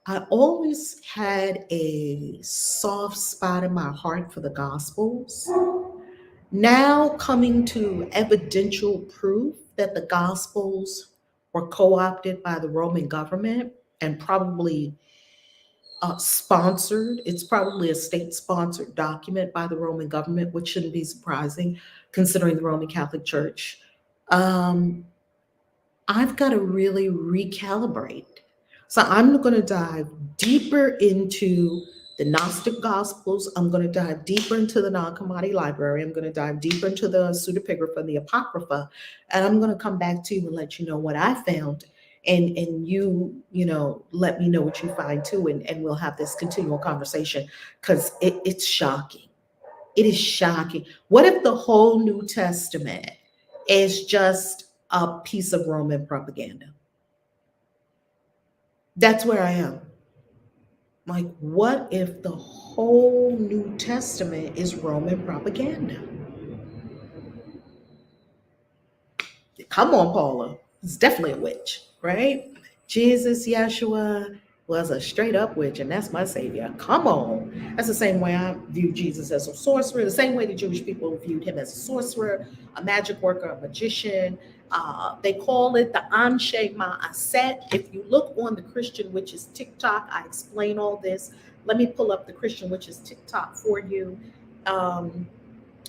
I always had a soft spot in my heart for the Gospels. Now coming to evidential proof that the Gospels were co-opted by the Roman government and probably sponsored. It's probably a state-sponsored document by the Roman government, which shouldn't be surprising considering the Roman Catholic Church. I've got to really recalibrate. So I'm going to dive deeper into the Gnostic Gospels. I'm going to dive deeper into the Non-Commodity Library. I'm going to dive deeper into the Pseudepigrapha and the Apocrypha. And I'm going to come back to you and let you know what I found. And you let me know what you find too. And we'll have this continual conversation, because it's shocking. It is shocking. What if the whole New Testament is just a piece of Roman propaganda? That's where I am. Like, what if the whole New Testament is Roman propaganda? Come on, Paula. It's definitely a witch, right? Jesus, Yeshua was a straight up witch, and that's my savior. Come on. That's the same way I view Jesus as a sorcerer, the same way the Jewish people viewed him as a sorcerer, a magic worker, a magician. They call it the Anshe Ma'aset. If you look on the Christian Witches TikTok, I explain all this. Let me pull up the Christian Witches TikTok for you. And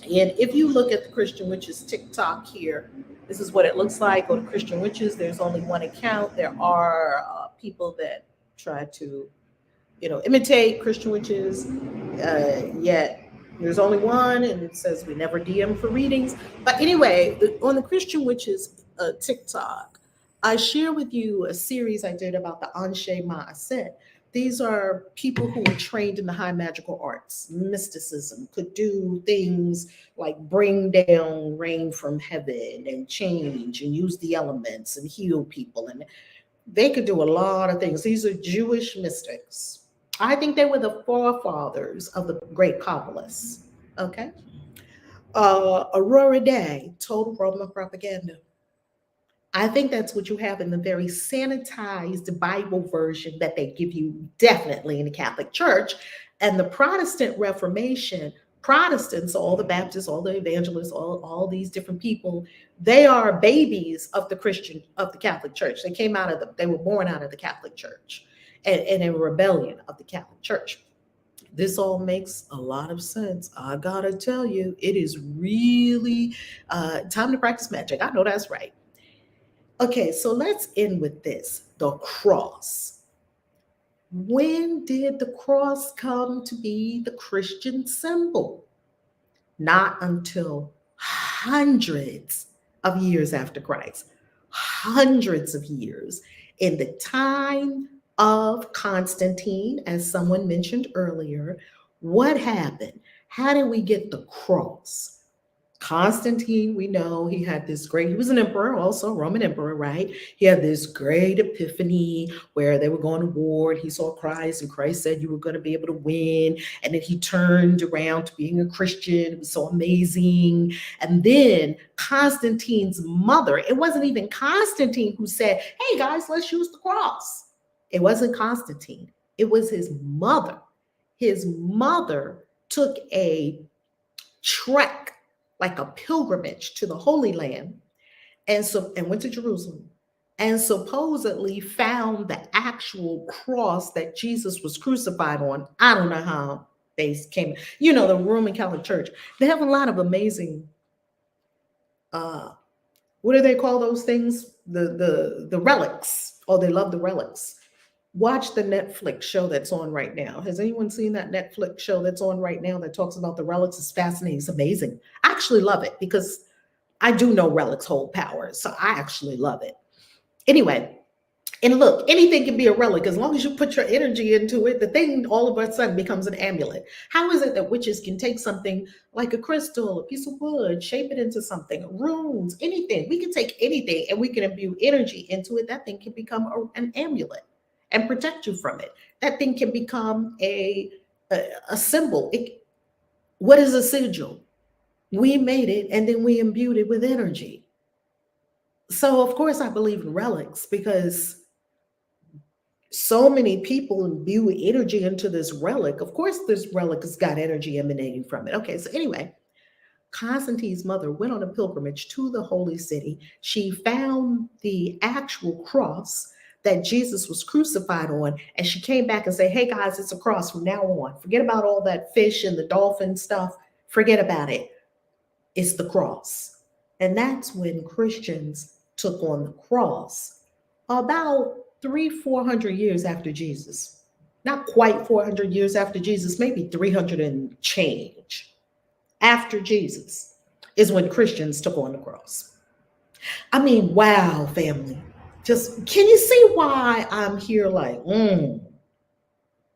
if you look at the Christian Witches TikTok here, this is what it looks like. Go to Christian Witches. There's only one account. There are people that try to, imitate Christian Witches, yet there's only one, and it says we never DM for readings. But anyway, on the Christian Witches TikTok, I share with you a series I did about the Anshe Ma'aset. These are people who are trained in the high magical arts, mysticism, could do things like bring down rain from heaven and change and use the elements and heal people. And they could do a lot of things. These are Jewish mystics. I think they were the forefathers of the great Kabbalists. Okay. Aurora Day, total Roman propaganda. I think that's what you have in the very sanitized Bible version that they give you definitely in the Catholic Church. And the Protestant Reformation, Protestants, all the Baptists, all the evangelists, all these different people, they are babies of the Catholic Church. They were born out of the Catholic Church and in rebellion of the Catholic Church. This all makes a lot of sense. I gotta tell you, it is really time to practice magic. I know that's right. Okay, so let's end with this, the cross. When did the cross come to be the Christian symbol? Not until hundreds of years after Christ. Hundreds of years. In the time of Constantine, as someone mentioned earlier, what happened? How did we get the cross? Constantine, we know he was an emperor, also a Roman emperor, right? He had this great epiphany where they were going to war and he saw Christ and Christ said you were going to be able to win. And then he turned around to being a Christian. It was so amazing. And then Constantine's mother, it wasn't even Constantine who said, hey guys, let's use the cross. It wasn't Constantine. It was his mother. His mother took a trek, like a pilgrimage to the Holy Land, and went to Jerusalem and supposedly found the actual cross that Jesus was crucified on. I don't know how they came. The Roman Catholic Church, they have a lot of amazing, what do they call those things? The relics. Oh, they love the relics. Watch the Netflix show that's on right now. Has anyone seen that Netflix show that's on right now that talks about the relics? It's fascinating. It's amazing. I actually love it because I do know relics hold power. So I actually love it. Anyway, and look, anything can be a relic as long as you put your energy into it. The thing all of a sudden becomes an amulet. How is it that witches can take something like a crystal, a piece of wood, shape it into something, runes, anything? We can take anything and we can imbue energy into it. That thing can become an amulet and protect you from it. That thing can become a symbol. What is a sigil? We made it and then we imbued it with energy. So, of course, I believe in relics because so many people imbue energy into this relic. Of course, this relic has got energy emanating from it. Okay, so anyway, Constantine's mother went on a pilgrimage to the holy city. She found the actual cross that Jesus was crucified on, and she came back and said, "Hey guys, it's a cross from now on. Forget about all that fish and the dolphin stuff. Forget about it. It's the cross." And that's when Christians took on the cross about 400 years after Jesus. Not quite 400 years after Jesus, maybe 300 and change after Jesus is when Christians took on the cross. I mean, wow, family. Just can you see why I'm here like, where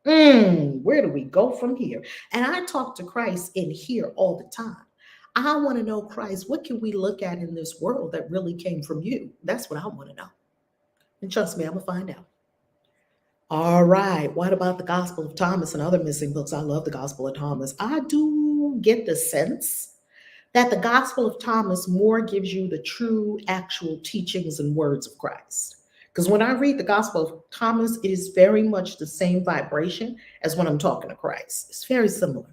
do we go from here? And I talk to Christ in here all the time. I want to know, Christ, what can we look at in this world that really came from you? That's what I want to know. And trust me, I'm going to find out. All right. What about the Gospel of Thomas and other missing books? I love the Gospel of Thomas. I do get the sense that the Gospel of Thomas more gives you the true, actual teachings and words of Christ. Because when I read the Gospel of Thomas, it is very much the same vibration as when I'm talking to Christ. It's very similar.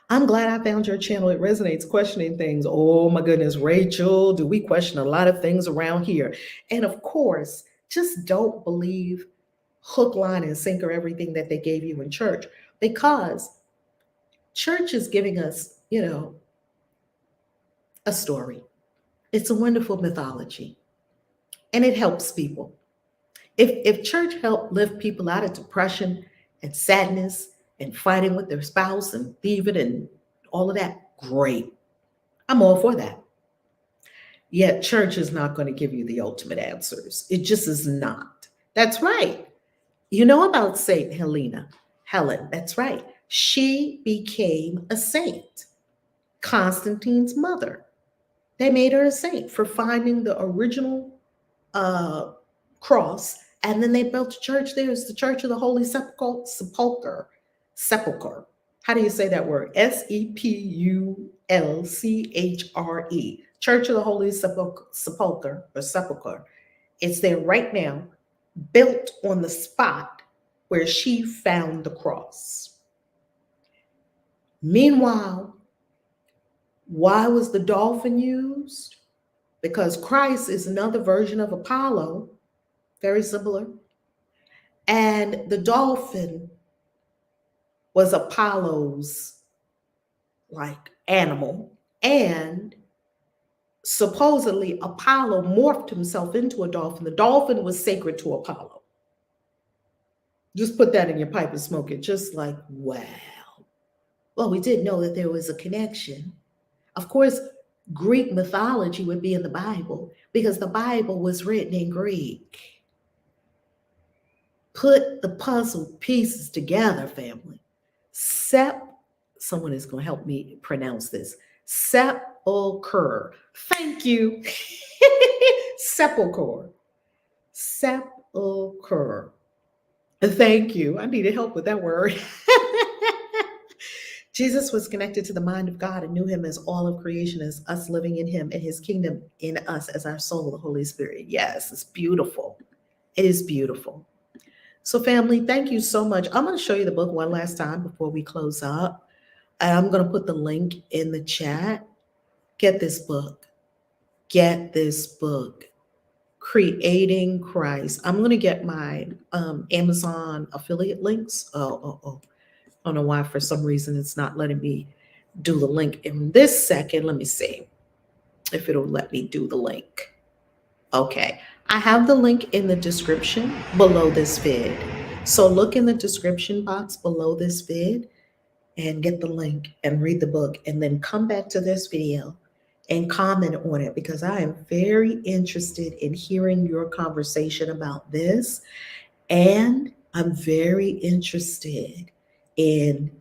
I'm glad I found your channel. It resonates, questioning things. Oh my goodness, Rachel, do we question a lot of things around here? And of course, just don't believe hook, line, and sinker everything that they gave you in church, because church is giving us, a story. It's a wonderful mythology, and it helps people. If church helped lift people out of depression and sadness and fighting with their spouse and thieving and all of that, great. I'm all for that. Yet church is not going to give you the ultimate answers. It just is not. That's right. You know about Saint Helen, that's right. She became a saint, Constantine's mother. They made her a saint for finding the original cross, and then they built a church there. It's the Church of the Holy Sepulchre. Sepulchre. How do you say that word? Sepulchre. Church of the Holy Sepulchre or Sepulchre. It's there right now, built on the spot where she found the cross. Meanwhile, why was the dolphin used? Because Christ is another version of Apollo, very similar. And the dolphin was Apollo's animal. And supposedly Apollo morphed himself into a dolphin. The dolphin was sacred to Apollo. Just put that in your pipe and smoke it. Just like, wow. Well, we didn't know that there was a connection. Of course, Greek mythology would be in the Bible because the Bible was written in Greek. Put the puzzle pieces together, family. Someone is going to help me pronounce this. Sepulchre. Thank you. Sepulchre. Sepulchre. Thank you. I needed help with that word. Jesus was connected to the mind of God and knew him as all of creation, as us living in him and his kingdom in us as our soul, the Holy Spirit. Yes, it's beautiful. It is beautiful. So family, thank you so much. I'm going to show you the book one last time before we close up. And I'm going to put the link in the chat. Get this book. Get this book. Creating Christ. I'm going to get my Amazon affiliate links. Oh. I don't know why, for some reason, it's not letting me do the link in this second. Let me see if it'll let me do the link. Okay. I have the link in the description below this vid. So look in the description box below this vid and get the link and read the book, and then come back to this video and comment on it, because I am very interested in hearing your conversation about this. And I'm very interested in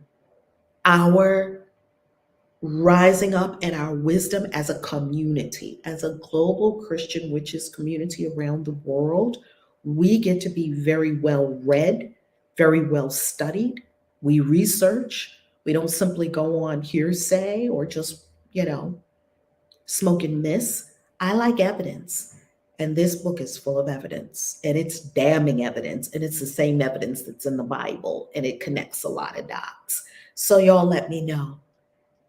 our rising up and our wisdom as a community, as a global Christian witches community around the world. We get to be very well read, very well studied. We research. We don't simply go on hearsay or just, smoke and miss. I like evidence. And this book is full of evidence, and it's damning evidence. And it's the same evidence that's in the Bible, and it connects a lot of dots. So y'all let me know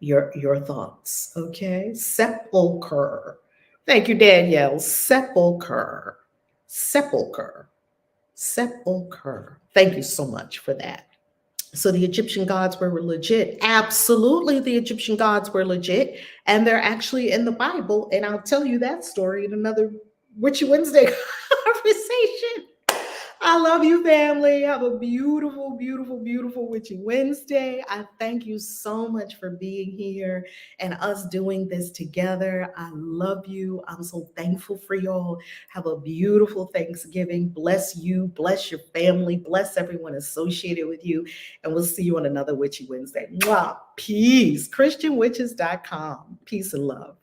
your thoughts. Okay. Sepulcher. Thank you, Danielle. Sepulcher. Thank you so much for that. So the Egyptian gods were legit. Absolutely, the Egyptian gods were legit. And they're actually in the Bible. And I'll tell you that story in another Witchy Wednesday conversation. I love you, family. Have a beautiful, beautiful, beautiful Witchy Wednesday. I thank you so much for being here and us doing this together. I love you. I'm so thankful for y'all. Have a beautiful Thanksgiving. Bless you, bless your family, bless everyone associated with you. And we'll see you on another Witchy Wednesday. Mwah. Peace. ChristianWitches.com. Peace and love.